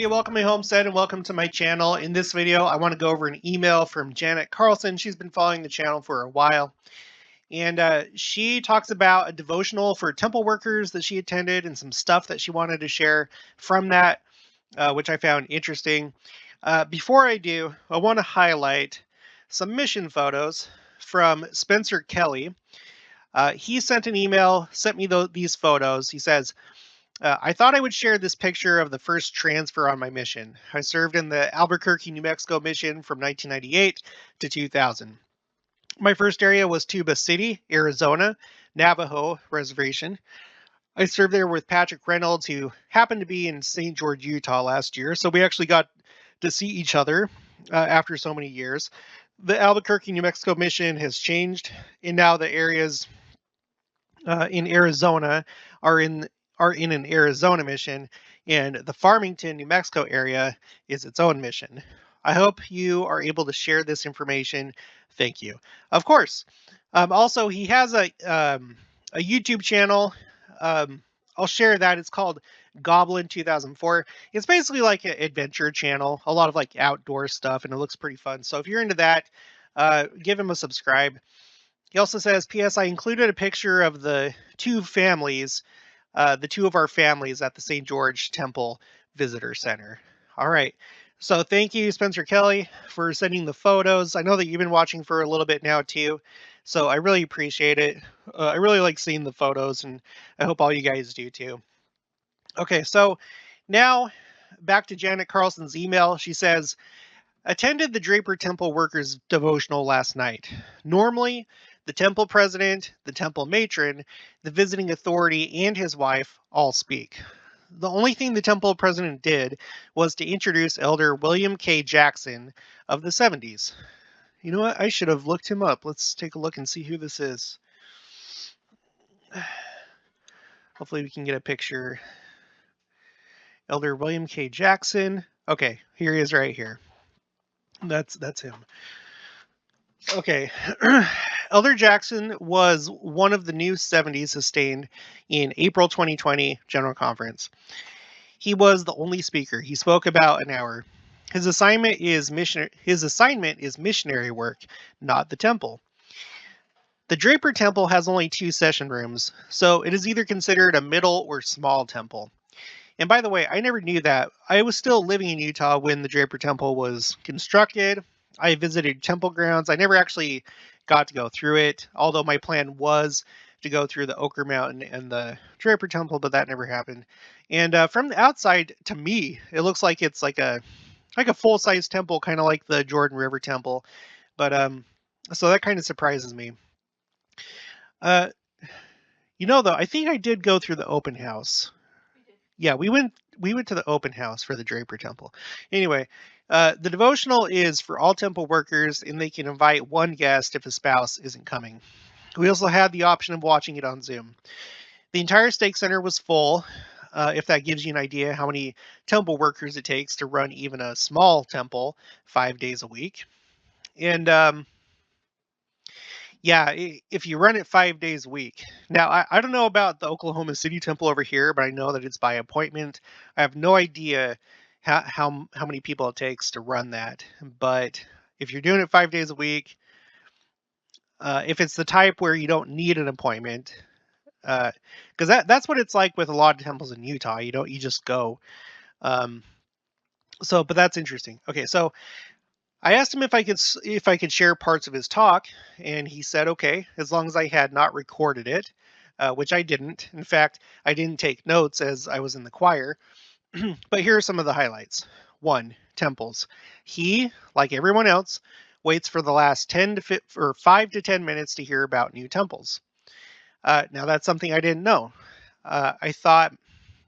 welcome to my homestead and welcome to my channel. In this video, I want to go over an email from Janet Carlson. She's been following the channel for a while. And she talks about a devotional for temple workers that she attended and some stuff that she wanted to share from that, which I found interesting. Before I do, I want to highlight some mission photos from Spencer Kelly. He sent an email, sent me these photos. He says, I thought I would share this picture of the first transfer on my mission. I served in the Albuquerque, New Mexico mission from 1998 to 2000. My first area was Tuba City, Arizona, Navajo Reservation. I served there with Patrick Reynolds, who happened to be in St. George, Utah last year, so we actually got to see each other after so many years. The Albuquerque, New Mexico mission has changed, and now the areas in Arizona are in an Arizona mission, and the Farmington, New Mexico area is its own mission. I hope you are able to share this information. Thank you. Of course. Also, he has a YouTube channel. I'll share that. It's called Goblin 2004. It's basically like an adventure channel, a lot of like outdoor stuff, and it looks pretty fun. So if you're into that, give him a subscribe. He also says, P.S. I included a picture of the two families, the two of our families at the St. George Temple Visitor Center. All right. So thank you, Spencer Kelly, for sending the photos. I know that you've been watching for a little bit now, too. So I really appreciate it. I really like seeing the photos, and I hope all you guys do, too. Okay, so now back to Janet Carlson's email. She says, attended the Draper Temple Workers devotional last night. Normally, the temple president, the temple matron, the visiting authority, and his wife all speak. The only thing the temple president did was to introduce Elder William K. Jackson of the 70s. You know what? I should have looked him up. Let's take a look and see who this is. Hopefully we can get a picture. Elder William K. Jackson. Okay, here he is right here. That's him. Okay. Elder Jackson was one of the new 70s sustained in April 2020 General Conference. He was the only speaker. He spoke about an hour. His assignment is missionary work, not the temple. The Draper Temple has only 2 session rooms, so it is either considered a middle or small temple. And by the way, I never knew that. I was still living in Utah when the Draper Temple was constructed. I visited temple grounds. I never actually got to go through it, although my plan was to go through the Ochre Mountain and the Draper Temple, but that never happened. And from the outside, to me, it looks like it's like a full-size temple, kind of like the Jordan River Temple. But so that kind of surprises me. Though, I think I did go through the open house. Yeah, we went to the open house for the Draper Temple. Anyway, the devotional is for all temple workers, and they can invite one guest if a spouse isn't coming. We also had the option of watching it on Zoom. The entire stake center was full, if that gives you an idea how many temple workers it takes to run even a small temple 5 days a week. And yeah, if you run it 5 days a week. Now, I don't know about the Oklahoma City Temple over here, but I know that it's by appointment. I have no idea how many people it takes to run that. But if you're doing it 5 days a week, if it's the type where you don't need an appointment, because that's what it's like with a lot of temples in Utah. You just go. But that's interesting. Okay, so I asked him if I could share parts of his talk, and he said okay, as long as I had not recorded it, which I didn't. In fact, I didn't take notes as I was in the choir. But here are some of the highlights. 1. Temples. He, like everyone else, waits for the last 5 to 10 minutes to hear about new temples. Now that's something I didn't know. I thought,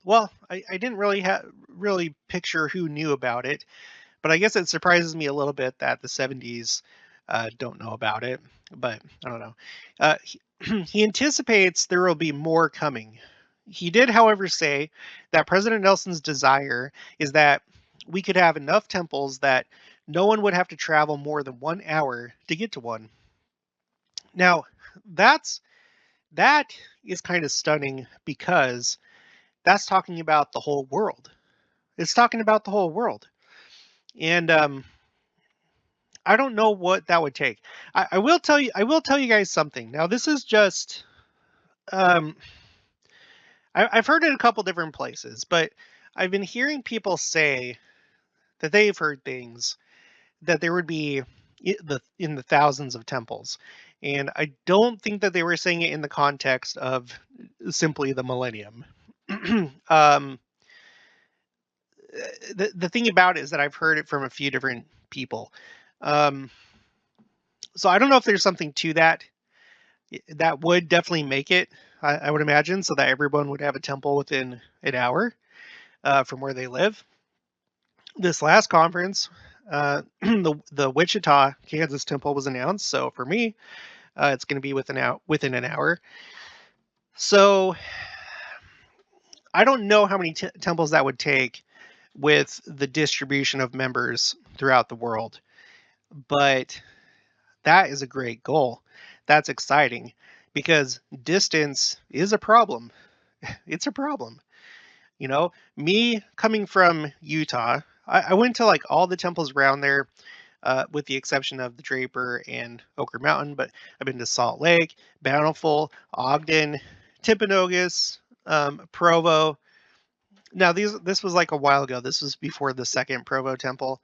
well, I didn't really picture who knew about it. But I guess it surprises me a little bit that the 70s don't know about it. But I don't know. He anticipates there will be more coming. He did, however, say that President Nelson's desire is that we could have enough temples that no one would have to travel more than 1 hour to get to one. Now, that is kind of stunning because that's talking about the whole world. It's talking about the whole world. And I don't know what that would take. I will tell you. I will tell you guys something. Now, this is just. Um, I've heard it a couple different places, but I've been hearing people say that they've heard things that there would be in the thousands of temples, and I don't think that they were saying it in the context of simply the millennium. um, the thing about it is that I've heard it from a few different people. Um, so I don't know if there's something to that. That would definitely make it, I would imagine, so that everyone would have a temple within an hour from where they live. This last conference, the Wichita, Kansas temple was announced. So for me, it's going to be within an hour. So I don't know how many temples that would take with the distribution of members throughout the world, but that is a great goal. That's exciting because distance is a problem. It's a problem. You know, me coming from Utah, I went to like all the temples around there, with the exception of the Draper and Ochre Mountain. But I've been to Salt Lake, Bountiful, Ogden, Timpanogos, Provo. Now this was like a while ago. This was before the second Provo temple.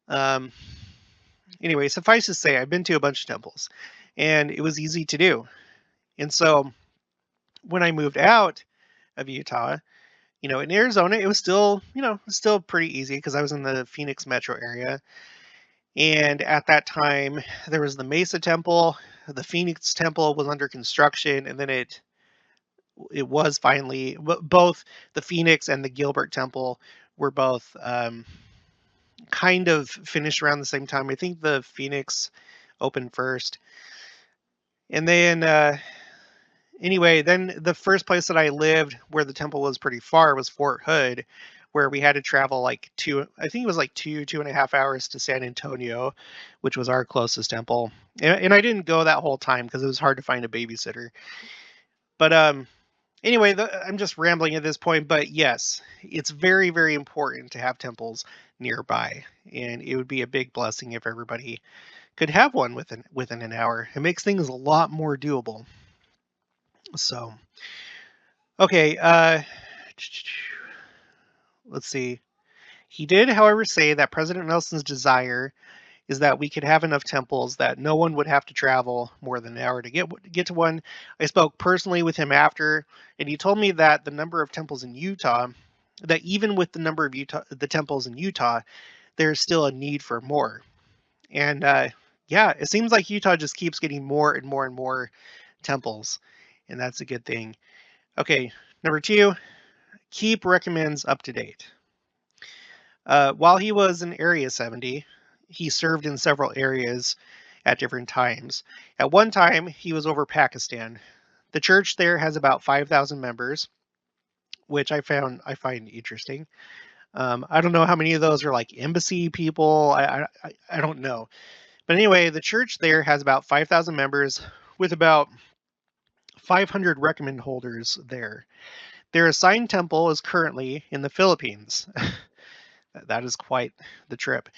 Um, anyway, suffice to say, I've been to a bunch of temples, and it was easy to do. And so when I moved out of Utah, in Arizona, it was still, still pretty easy because I was in the Phoenix metro area. And at that time, there was the Mesa Temple. The Phoenix Temple was under construction, and then it was finally both the Phoenix and the Gilbert Temple were both kind of finished around the same time. I think the Phoenix opened first, and then anyway, then the first place that I lived where the temple was pretty far was Fort Hood, where we had to travel like I think it was like 2.5 hours to San Antonio, which was our closest temple. And I didn't go that whole time because it was hard to find a babysitter. But anyway, I'm just rambling at this point. But yes, it's very, very important to have temples nearby. And it would be a big blessing if everybody could have one within an hour. It makes things a lot more doable. So, okay, let's see. He did, however, say that President Nelson's desire is that we could have enough temples that no one would have to travel more than an hour to get to one. I spoke personally with him after, and he told me that the number of temples in Utah, that even with the number of the temples in Utah, there's still a need for more. And yeah, it seems like Utah just keeps getting more and more and more temples, and that's a good thing. Okay, number 2, keep recommends up to date. While he was in Area 70, he served in several areas at different times. At one time, he was over Pakistan. The church there has about 5,000 members, which I find interesting. I don't know how many of those are like embassy people. I don't know. But anyway, the church there has about 5,000 members with about 500 recommend holders there. Their assigned temple is currently in the Philippines. That is quite the trip.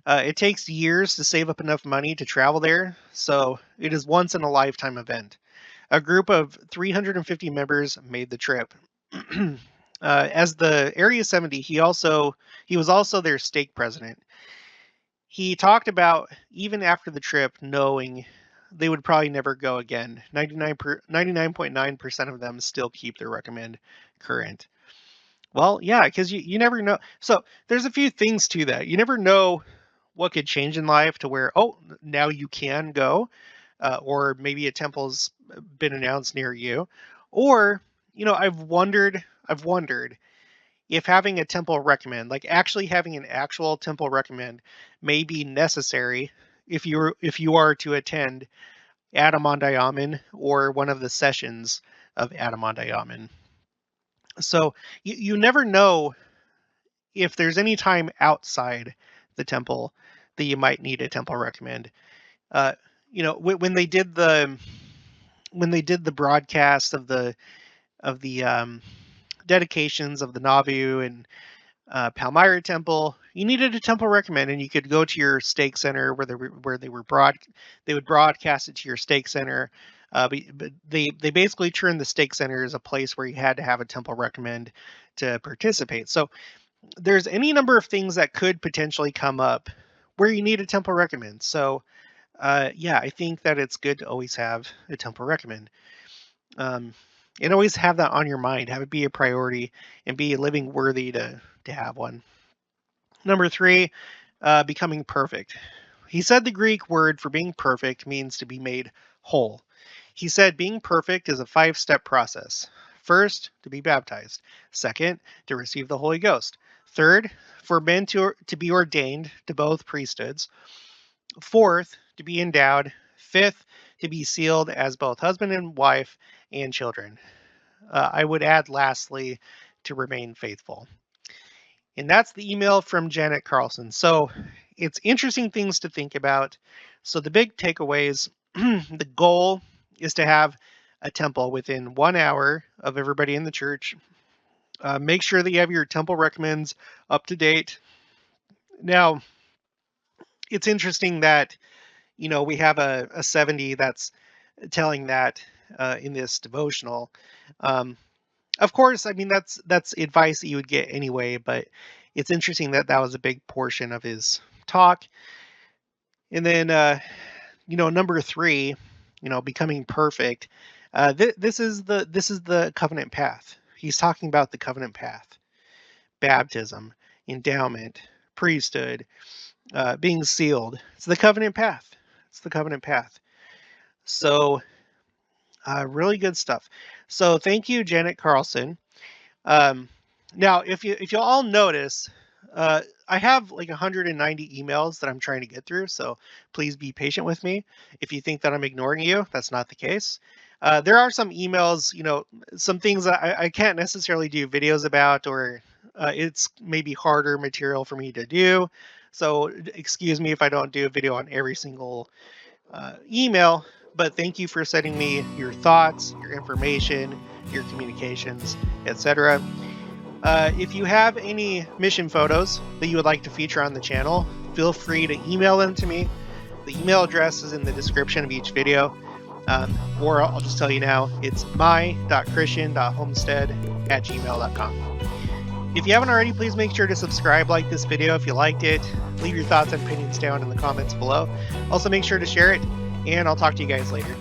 It takes years to save up enough money to travel there, so it is once in a lifetime event. A group of 350 members made the trip. As the Area 70, he was also their stake president. He talked about even after the trip knowing they would probably never go again. 99.9% of them still keep their recommend current. Well, yeah, because you never know. So there's a few things to that. You never know what could change in life to where, oh, now you can go, or maybe a temple's been announced near you, or I've wondered if having a temple recommend, like actually having an actual temple recommend, may be necessary if you are to attend Adamandayaman or one of the sessions of Adamandayaman. So you never know if there's any time outside the temple that you might need a temple recommend. Uh, when they did the broadcast of the dedications of the Nauvoo and Palmyra Temple. You needed a temple recommend, and you could go to your stake center where they would broadcast it to your stake center. But they basically turned the stake center as a place where you had to have a temple recommend to participate. So there's any number of things that could potentially come up where you need a temple recommend. So yeah, I think that it's good to always have a temple recommend. And always have that on your mind, have it be a priority, and be living worthy to have one. Number 3, becoming perfect. He said the Greek word for being perfect means to be made whole. He said being perfect is a 5-step process. First, to be baptized. Second, to receive the Holy Ghost. Third, for men to be ordained to both priesthoods. Fourth, to be endowed. Fifth, to be sealed as both husband and wife and children. I would add lastly, to remain faithful. And that's the email from Janet Carlson. So it's interesting things to think about. So the big takeaways, the goal is to have a temple within 1 hour of everybody in the church. Make sure that you have your temple recommends up to date. Now, it's interesting that, we have a 70 that's telling that in this devotional. Of course, I mean, that's advice that you would get anyway, but it's interesting that that was a big portion of his talk. And then, number 3, becoming perfect. This is the covenant path. He's talking about the covenant path: baptism, endowment, priesthood, being sealed. It's the covenant path. It's the covenant path. So, really good stuff. So thank you, Janet Carlson. Now, if you'll all notice, I have like 190 emails that I'm trying to get through, so please be patient with me. If you think that I'm ignoring you, that's not the case. There are some emails, some things that I can't necessarily do videos about, or it's maybe harder material for me to do. So excuse me if I don't do a video on every single email. But thank you for sending me your thoughts, your information, your communications, etc. If you have any mission photos that you would like to feature on the channel, feel free to email them to me. The email address is in the description of each video. Or I'll just tell you now, it's my.christian.homestead@gmail.com. If you haven't already, please make sure to subscribe, like this video if you liked it. Leave your thoughts and opinions down in the comments below. Also, make sure to share it, and I'll talk to you guys later.